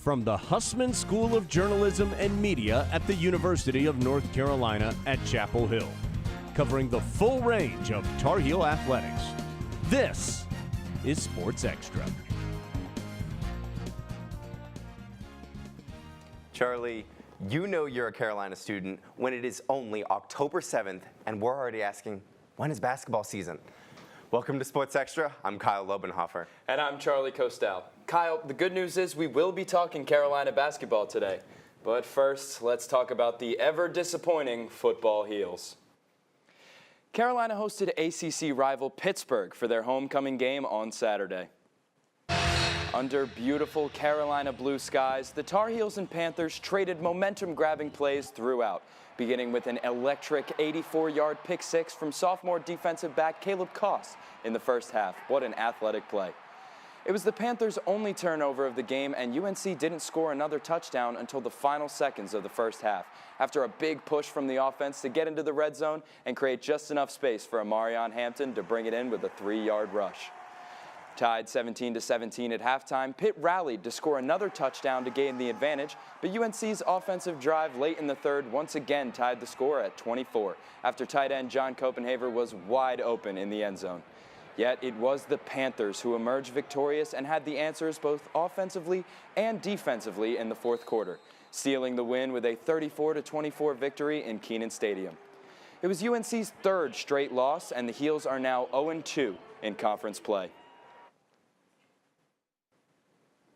From the Hussman School of Journalism and Media at the University of North Carolina at Chapel Hill, covering the full range of Tar Heel athletics. This is Sports Extra. Charlie, you know you're a Carolina student when it is only October 7th, and we're already asking, when is basketball season? Welcome to Sports Extra. I'm Kyle Lobenhofer. And I'm Charlie Costal. Kyle, the good news is we will be talking Carolina basketball today. But first, let's talk about the ever-disappointing football Heels. Carolina hosted ACC rival Pittsburgh for their homecoming game on Saturday. Under beautiful Carolina blue skies, the Tar Heels and Panthers traded momentum-grabbing plays throughout, beginning with an electric 84-yard pick six from sophomore defensive back Caleb Koss in the first half. What an athletic play. It was the Panthers' only turnover of the game, and UNC didn't score another touchdown until the final seconds of the first half, after a big push from the offense to get into the red zone and create just enough space for Amarion Hampton to bring it in with a 3-yard rush. Tied 17-17 at halftime, Pitt rallied to score another touchdown to gain the advantage, but UNC's offensive drive late in the third once again tied the score at 24, after tight end John Copenhaver was wide open in the end zone. Yet it was the Panthers who emerged victorious and had the answers both offensively and defensively in the fourth quarter, sealing the win with a 34-24 victory in Kenan Stadium. It was UNC's third straight loss, and the Heels are now 0-2 in conference play.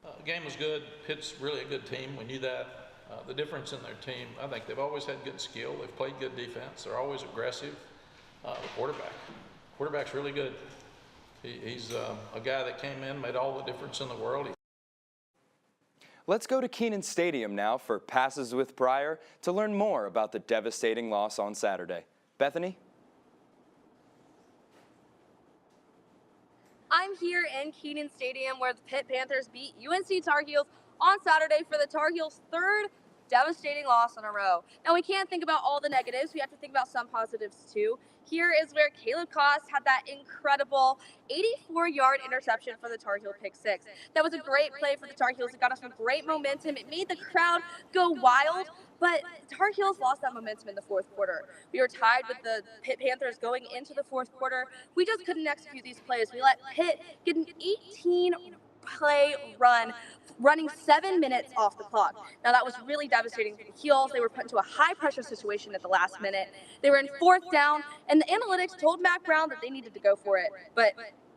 The game was good. Pitt's really a good team. We knew that. The difference in their team, I think they've always had good skill. They've played good defense. They're always aggressive. The quarterback's really good. He's a guy that came in, made all the difference in the world. Let's go to Kenan Stadium now for Passes with Pryor to learn more about the devastating loss on Saturday. Bethany? I'm here in Kenan Stadium where the Pitt Panthers beat UNC Tar Heels on Saturday for the Tar Heels' third devastating loss in a row. Now, we can't think about all the negatives. We have to think about some positives, too. Here is where Caleb Koss had that incredible 84-yard interception for the Tar Heel pick six. That was a great play for the Tar Heels. It got us some great momentum. It made the crowd go wild, but the Tar Heels lost that momentum in the fourth quarter. We were tied with the Pitt Panthers going into the fourth quarter. We just couldn't execute these plays. We let Pitt get an 18-play run, running 7 minutes off the clock. Now, that was really devastating for the Heels. They were put into a high-pressure situation at the last minute. They were in fourth down, and the analytics told Mack Brown that they needed to go for it, but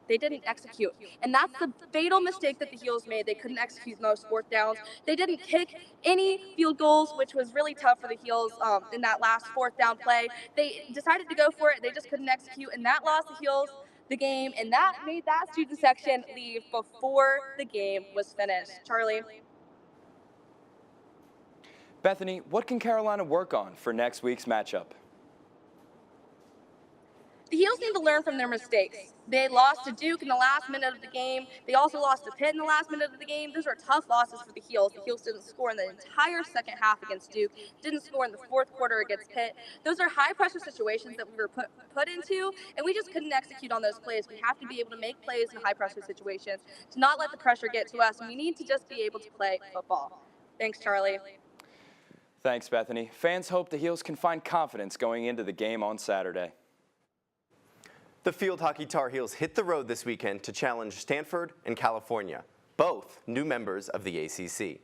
they didn't execute. And that's the fatal mistake that the Heels made. They couldn't execute those fourth downs. They didn't kick any field goals, which was really tough for the Heels in that last fourth down play. They decided to go for it. They just couldn't execute, and that lost the Heels the game, and that made that student section leave before the game was finished. Charlie? Bethany, what can Carolina work on for next week's matchup? The Heels need to learn from their mistakes. They lost to Duke in the last minute of the game. They also lost to Pitt in the last minute of the game. Those are tough losses for the Heels. The Heels didn't score in the entire second half against Duke, didn't score in the fourth quarter against Pitt. Those are high-pressure situations that we were put into, and we just couldn't execute on those plays. We have to be able to make plays in high-pressure situations, to not let the pressure get to us, and we need to just be able to play football. Thanks, Charlie. Thanks, Bethany. Fans hope the Heels can find confidence going into the game on Saturday. The field hockey Tar Heels hit the road this weekend to challenge Stanford and California, both new members of the ACC.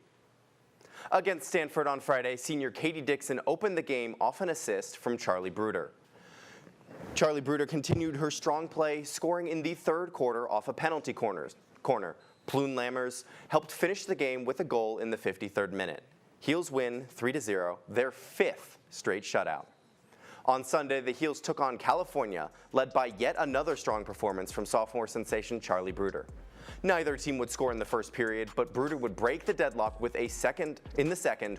Against Stanford on Friday, senior Katie Dixon opened the game off an assist from Charlie Bruder. Charlie Bruder continued her strong play, scoring in the third quarter off a penalty corner. Ploon Lammers helped finish the game with a goal in the 53rd minute. Heels win 3-0, their fifth straight shutout. On Sunday, the Heels took on California, led by yet another strong performance from sophomore sensation Charlie Bruder. Neither team would score in the first period, but Bruder would break the deadlock with a second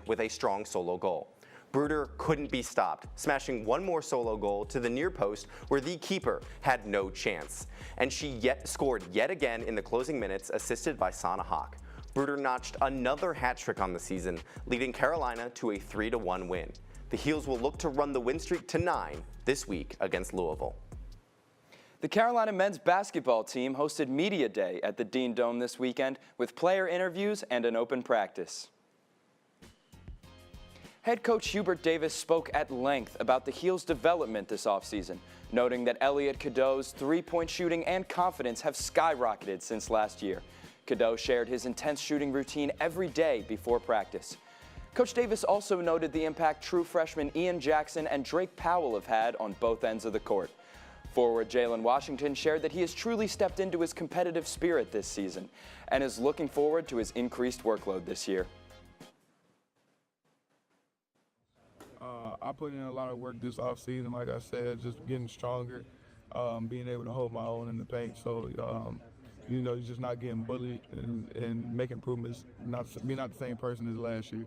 with a strong solo goal. Bruder couldn't be stopped, smashing one more solo goal to the near post where the keeper had no chance. And she scored yet again in the closing minutes, assisted by Sana Hawk. Bruder notched another hat trick on the season, leading Carolina to a 3-1 win. The Heels will look to run the win streak to 9 this week against Louisville. The Carolina men's basketball team hosted Media Day at the Dean Dome this weekend with player interviews and an open practice. Head coach Hubert Davis spoke at length about the Heels' development this offseason, noting that Elliot Cadeau's three-point shooting and confidence have skyrocketed since last year. Cadeau shared his intense shooting routine every day before practice. Coach Davis also noted the impact true freshmen Ian Jackson and Drake Powell have had on both ends of the court. Forward Jalen Washington shared that he has truly stepped into his competitive spirit this season and is looking forward to his increased workload this year. I put in a lot of work this offseason, like I said, just getting stronger, being able to hold my own in the paint. So, you're just not getting bullied and make improvements, be not the same person as last year.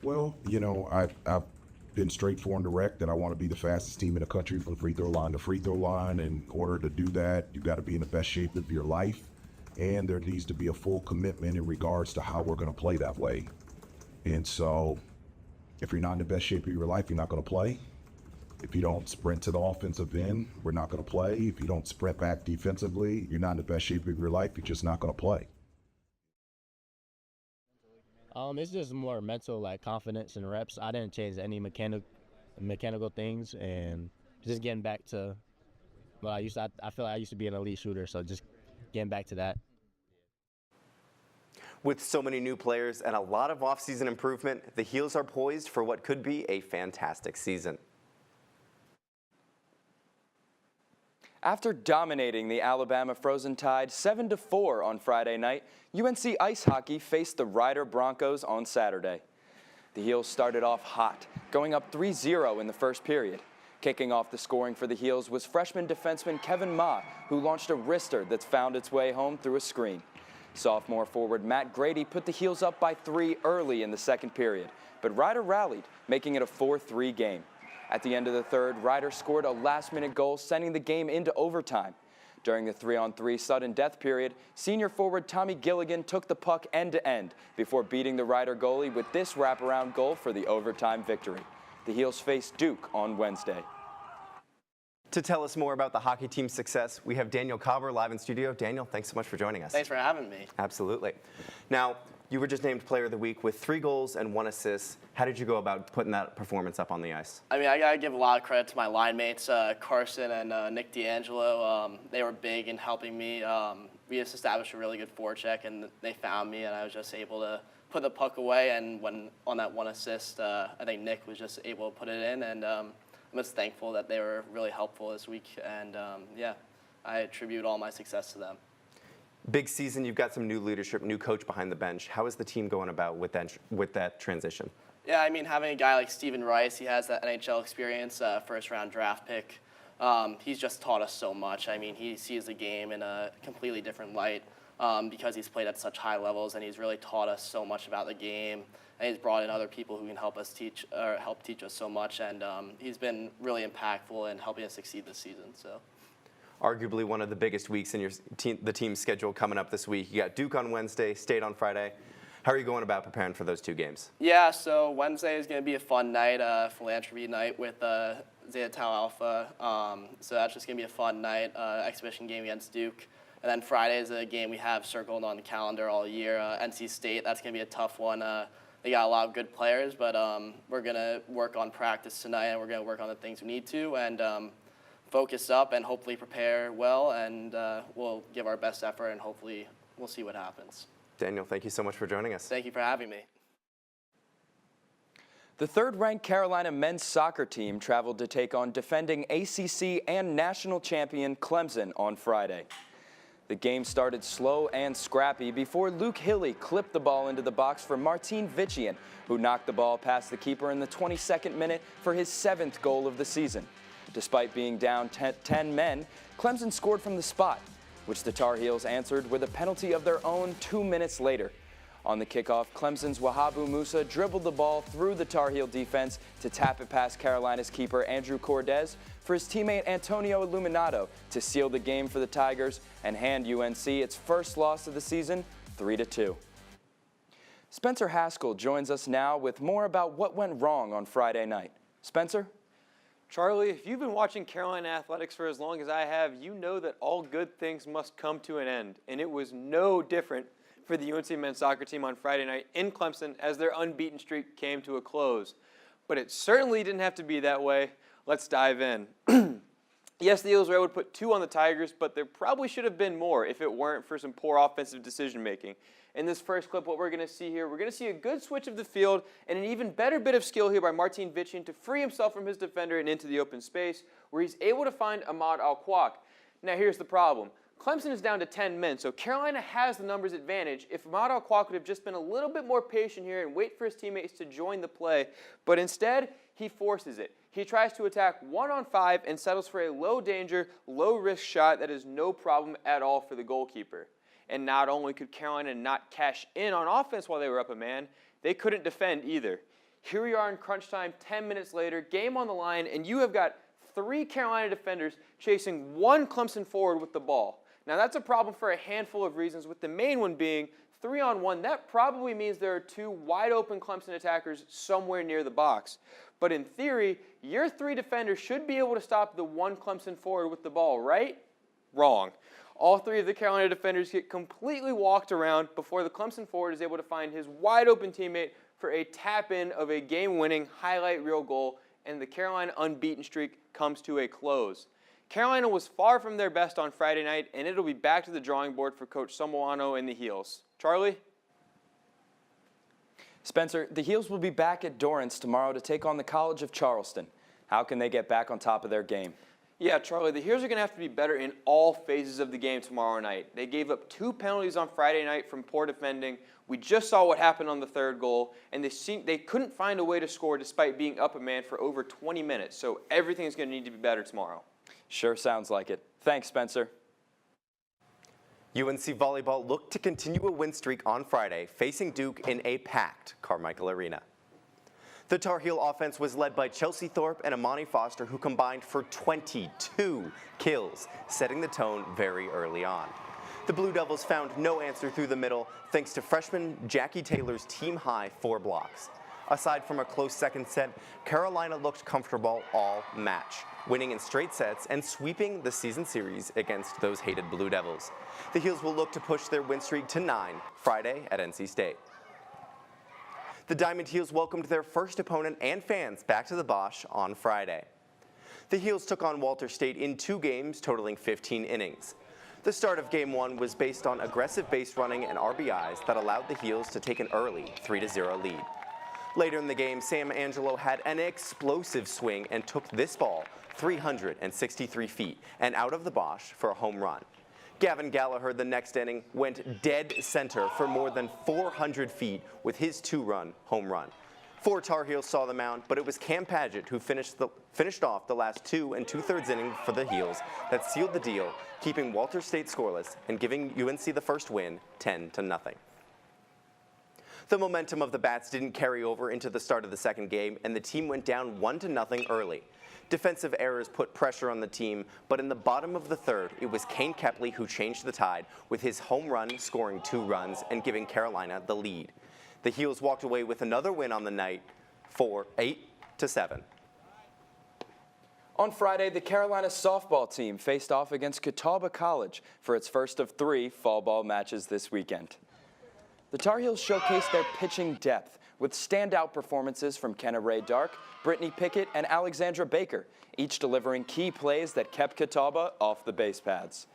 Well, I've been straightforward and direct that I want to be the fastest team in the country from free throw line to free throw line. In order to do that, you've got to be in the best shape of your life, and there needs to be a full commitment in regards to how we're going to play that way. And so if you're not in the best shape of your life, you're not going to play. If you don't sprint to the offensive end, we're not going to play. If you don't sprint back defensively, you're not in the best shape of your life, you're just not going to play. It's just more mental, like confidence and reps. I didn't change any mechanical things, and just getting back to what I feel like I used to be an elite shooter, so just getting back to that. With so many new players and a lot of offseason improvement, the Heels are poised for what could be a fantastic season. After dominating the Alabama Frozen Tide 7-4 on Friday night, UNC Ice Hockey faced the Rider Broncos on Saturday. The Heels started off hot, going up 3-0 in the first period. Kicking off the scoring for the Heels was freshman defenseman Kevin Ma, who launched a wrister that's found its way home through a screen. Sophomore forward Matt Grady put the Heels up by 3 early in the second period, but Rider rallied, making it a 4-3 game. At the end of the third, Rider scored a last-minute goal, sending the game into overtime. During the 3-on-3 sudden death period, senior forward Tommy Gilligan took the puck end-to-end before beating the Rider goalie with this wraparound goal for the overtime victory. The Heels face Duke on Wednesday. To tell us more about the hockey team's success, we have Daniel Cobber live in studio. Daniel, thanks so much for joining us. Thanks for having me. Absolutely. Now, you were just named Player of the Week with 3 goals and 1 assist. How did you go about putting that performance up on the ice? I mean, I got to give a lot of credit to my line mates, Carson and Nick D'Angelo. They were big in helping me. We just established a really good forecheck, and they found me, and I was just able to put the puck away. And when on that 1 assist, I think Nick was just able to put it in, and I'm just thankful that they were really helpful this week. And, yeah, I attribute all my success to them. Big season, you've got some new leadership, new coach behind the bench. How is the team going about with that transition? Yeah, I mean, having a guy like Stephen Rice, he has that NHL experience, first-round draft pick. He's just taught us so much. I mean, he sees the game in a completely different light because he's played at such high levels, and he's really taught us so much about the game. And he's brought in other people who can help teach us so much, and he's been really impactful in helping us succeed this season. So. Arguably one of the biggest weeks in the team's schedule coming up this week. You got Duke on Wednesday, State on Friday. How are you going about preparing for those 2 games? Yeah, so Wednesday is going to be a fun night, philanthropy night with Zeta Tau Alpha. So that's just going to be a fun night, exhibition game against Duke. And then Friday is a game we have circled on the calendar all year, NC State. That's going to be a tough one. They got a lot of good players, but we're going to work on practice tonight, and we're going to work on the things we need to, and focus up and hopefully prepare well, and we'll give our best effort, and hopefully we'll see what happens. Daniel, thank you so much for joining us. Thank you for having me. The third-ranked Carolina men's soccer team traveled to take on defending ACC and national champion Clemson on Friday. The game started slow and scrappy before Luke Hilly clipped the ball into the box for Martin Vichian, who knocked the ball past the keeper in the 22nd minute for his 7th goal of the season. Despite being down 10 men, Clemson scored from the spot, which the Tar Heels answered with a penalty of their own 2 minutes later. On the kickoff, Clemson's Wahabu Musa dribbled the ball through the Tar Heel defense to tap it past Carolina's keeper Andrew Cordes for his teammate Antonio Illuminato to seal the game for the Tigers and hand UNC its first loss of the season, 3-2. Spencer Haskell joins us now with more about what went wrong on Friday night. Spencer? Charlie, if you've been watching Carolina athletics for as long as I have, you know that all good things must come to an end. And it was no different for the UNC men's soccer team on Friday night in Clemson as their unbeaten streak came to a close. But it certainly didn't have to be that way. Let's dive in. Yes, the Eagles were able to put 2 on the Tigers, but there probably should have been more if it weren't for some poor offensive decision-making. In this first clip, what we're going to see here, we're going to see a good switch of the field and an even better bit of skill here by Martin Vitchin to free himself from his defender and into the open space, where he's able to find Ahmad Al-Kwak. Now, here's the problem. Clemson is down to 10 men, so Carolina has the numbers advantage. If Ahmad Al-Kwak would have just been a little bit more patient here and wait for his teammates to join the play, but instead, he forces it. He tries to attack 1-on-5 and settles for a low-danger, low-risk shot that is no problem at all for the goalkeeper. And not only could Carolina not cash in on offense while they were up a man, they couldn't defend either. Here we are in crunch time, 10 minutes later, game on the line, and you have got 3 Carolina defenders chasing 1 Clemson forward with the ball. Now that's a problem for a handful of reasons, with the main one being 3-on-1. That probably means there are 2 wide-open Clemson attackers somewhere near the box. But in theory, your 3 defenders should be able to stop the 1 Clemson forward with the ball, right? Wrong. All 3 of the Carolina defenders get completely walked around before the Clemson forward is able to find his wide-open teammate for a tap-in of a game-winning highlight reel goal, and the Carolina unbeaten streak comes to a close. Carolina was far from their best on Friday night, and it'll be back to the drawing board for Coach Samoano and the Heels. Charlie? Spencer, the Heels will be back at Dorrance tomorrow to take on the College of Charleston. How can they get back on top of their game? Yeah, Charlie, the Heels are going to have to be better in all phases of the game tomorrow night. They gave up 2 penalties on Friday night from poor defending. We just saw what happened on the 3rd goal, and they couldn't find a way to score despite being up a man for over 20 minutes. So everything is going to need to be better tomorrow. Sure sounds like it. Thanks, Spencer. UNC volleyball looked to continue a win streak on Friday, facing Duke in a packed Carmichael Arena. The Tar Heel offense was led by Chelsea Thorpe and Amani Foster, who combined for 22 kills, setting the tone very early on. The Blue Devils found no answer through the middle, thanks to freshman Jackie Taylor's team-high 4 blocks. Aside from a close second set, Carolina looked comfortable all match, winning in straight sets and sweeping the season series against those hated Blue Devils. The Heels will look to push their win streak to 9 Friday at NC State. The Diamond Heels welcomed their first opponent and fans back to the Bosch on Friday. The Heels took on Walter State in 2 games, totaling 15 innings. The start of Game 1 was based on aggressive base running and RBIs that allowed the Heels to take an early 3-0 lead. Later in the game, Sam Angelo had an explosive swing and took this ball 363 feet and out of the Bosch for a home run. Gavin Gallagher, the next inning, went dead center for more than 400 feet with his 2-run home run. 4 Tar Heels saw the mound, but it was Cam Paget who finished off the last 2 2/3 innings for the Heels that sealed the deal, keeping Walter State scoreless and giving UNC the first win 10-0. The momentum of the Bats didn't carry over into the start of the second game, and the team went down 1-0 early. Defensive errors put pressure on the team, but in the bottom of the 3rd, it was Kane Kepley who changed the tide with his home run, scoring 2 runs and giving Carolina the lead. The Heels walked away with another win on the night for 8-7. On Friday, the Carolina softball team faced off against Catawba College for its first of 3 fall ball matches this weekend. The Tar Heels showcased their pitching depth with standout performances from Kenna Ray Dark, Brittany Pickett, and Alexandra Baker, each delivering key plays that kept Catawba off the base paths.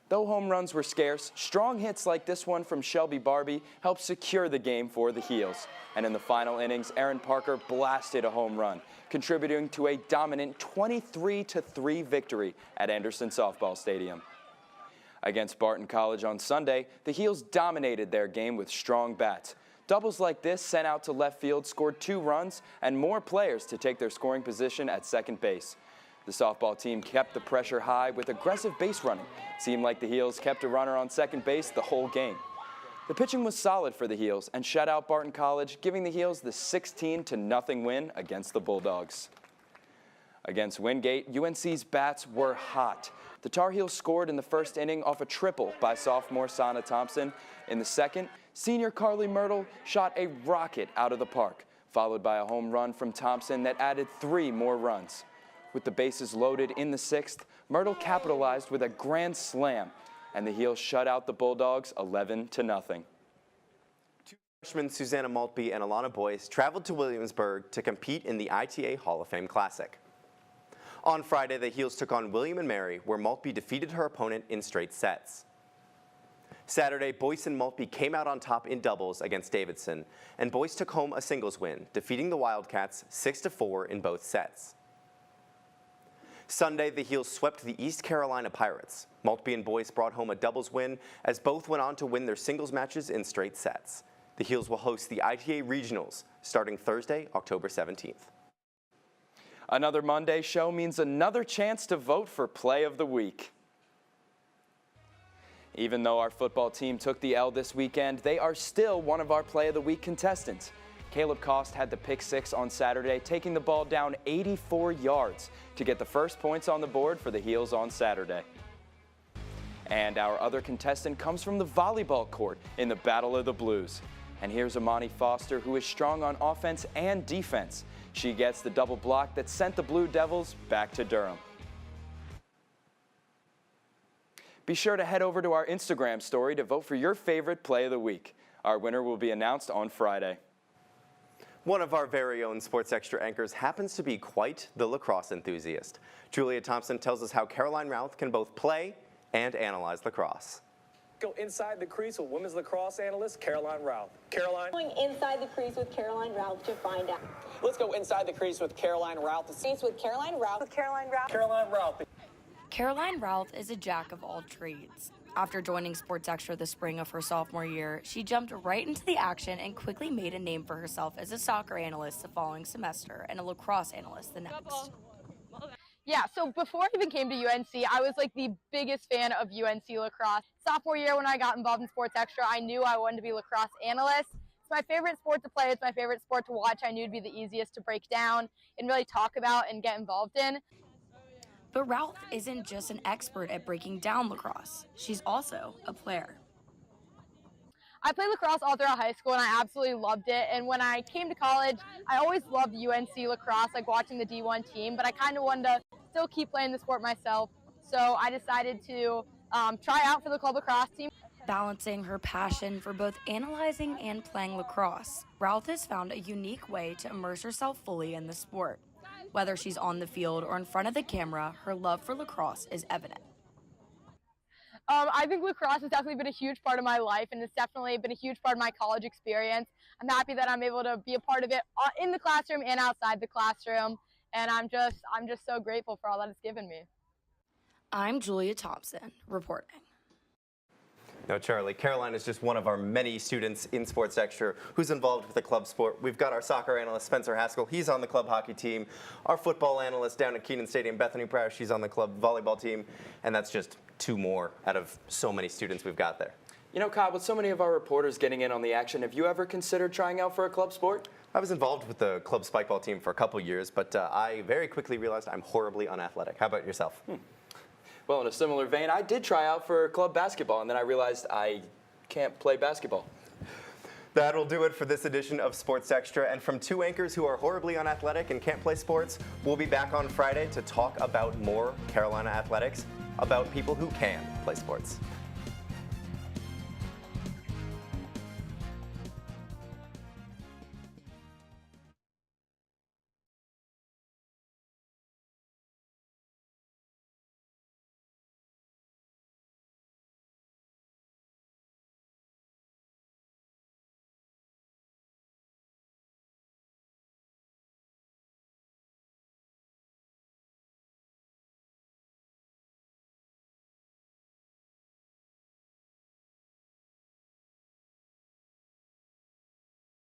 Though home runs were scarce, strong hits like this one from Shelby Barbie helped secure the game for the Heels. And in the final innings, Aaron Parker blasted a home run, contributing to a dominant 23-3 victory at Anderson Softball Stadium. Against Barton College on Sunday, the Heels dominated their game with strong bats. Doubles like this sent out to left field scored 2 runs and more players to take their scoring position at second base. The softball team kept the pressure high with aggressive base running. Seemed like the Heels kept a runner on second base the whole game. The pitching was solid for the Heels and shut out Barton College, giving the Heels the 16-0 win against the Bulldogs. Against Wingate, UNC's bats were hot. The Tar Heels scored in the first inning off a triple by sophomore Sana Thompson. In the second, senior Carly Myrtle shot a rocket out of the park, followed by a home run from Thompson that added 3 more runs. With the bases loaded in the 6th, Myrtle capitalized with a grand slam, and the Heels shut out the Bulldogs 11-0. Two freshmen Susanna Maltby and Alana Boyce traveled to Williamsburg to compete in the ITA Hall of Fame Classic. On Friday, the Heels took on William & Mary, where Maltby defeated her opponent in straight sets. Saturday, Boyce and Maltby came out on top in doubles against Davidson, and Boyce took home a singles win, defeating the Wildcats 6-4 in both sets. Sunday, the Heels swept the East Carolina Pirates. Maltby and Boyce brought home a doubles win, as both went on to win their singles matches in straight sets. The Heels will host the ITA Regionals starting Thursday, October 17th. Another Monday show means another chance to vote for Play of the Week. Even though our football team took the L this weekend, they are still one of our Play of the Week contestants. Caleb Cost had the pick 6 on Saturday, taking the ball down 84 yards to get the first points on the board for the Heels on Saturday. And our other contestant comes from the volleyball court in the Battle of the Blues. And here's Amani Foster, who is strong on offense and defense. She gets the double block that sent the Blue Devils back to Durham. Be sure to head over to our Instagram story to vote for your favorite Play of the Week. Our winner will be announced on Friday. One of our very own Sports Extra anchors happens to be quite the lacrosse enthusiast. Julia Thompson tells us how Caroline Routh can both play and analyze lacrosse. Go inside the crease with women's lacrosse analyst Caroline Routh. Caroline? Going inside the crease with Caroline Routh to find out. Let's go inside the crease with Caroline Routh. Crease with Caroline Routh. With Caroline Routh. Caroline Routh. Caroline Routh is a jack of all trades. After joining Sports Extra the spring of her sophomore year, she jumped right into the action and quickly made a name for herself as a soccer analyst the following semester and a lacrosse analyst the next. Yeah, so before I even came to UNC, I was like the biggest fan of UNC lacrosse. Sophomore year when I got involved in Sports Extra, I knew I wanted to be a lacrosse analyst. It's my favorite sport to play. It's my favorite sport to watch. I knew it'd be the easiest to break down and really talk about and get involved in. But Routh isn't just an expert at breaking down lacrosse. She's also a player. I played lacrosse all throughout high school and I absolutely loved it. And when I came to college, I always loved UNC lacrosse, like watching the D1 team, but I kind of wanted to still keep playing the sport myself. So I decided to try out for the club lacrosse team. Balancing her passion for both analyzing and playing lacrosse, Routh has found a unique way to immerse herself fully in the sport. Whether she's on the field or in front of the camera, her love for lacrosse is evident. I think lacrosse has definitely been a huge part of my life, and it's definitely been a huge part of my college experience. I'm happy that I'm able to be a part of it in the classroom and outside the classroom, and I'm just so grateful for all that it's given me. I'm Julia Thompson, reporting. No, Charlie, Caroline is just one of our many students in Sports Extra who's involved with the club sport. We've got our soccer analyst, Spencer Haskell. He's on the club hockey team. Our football analyst down at Keenan Stadium, Bethany Prowse, she's on the club volleyball team. And that's just two more out of so many students we've got there. You know, Kyle, with so many of our reporters getting in on the action, have you ever considered trying out for a club sport? I was involved with the club spikeball team for a couple years, but I very quickly realized I'm horribly unathletic. How about yourself? Well, in a similar vein, I did try out for club basketball, and then I realized I can't play basketball. That'll do it for this edition of Sports Extra. And from two anchors who are horribly unathletic and can't play sports, we'll be back on Friday to talk about more Carolina athletics, about people who can play sports.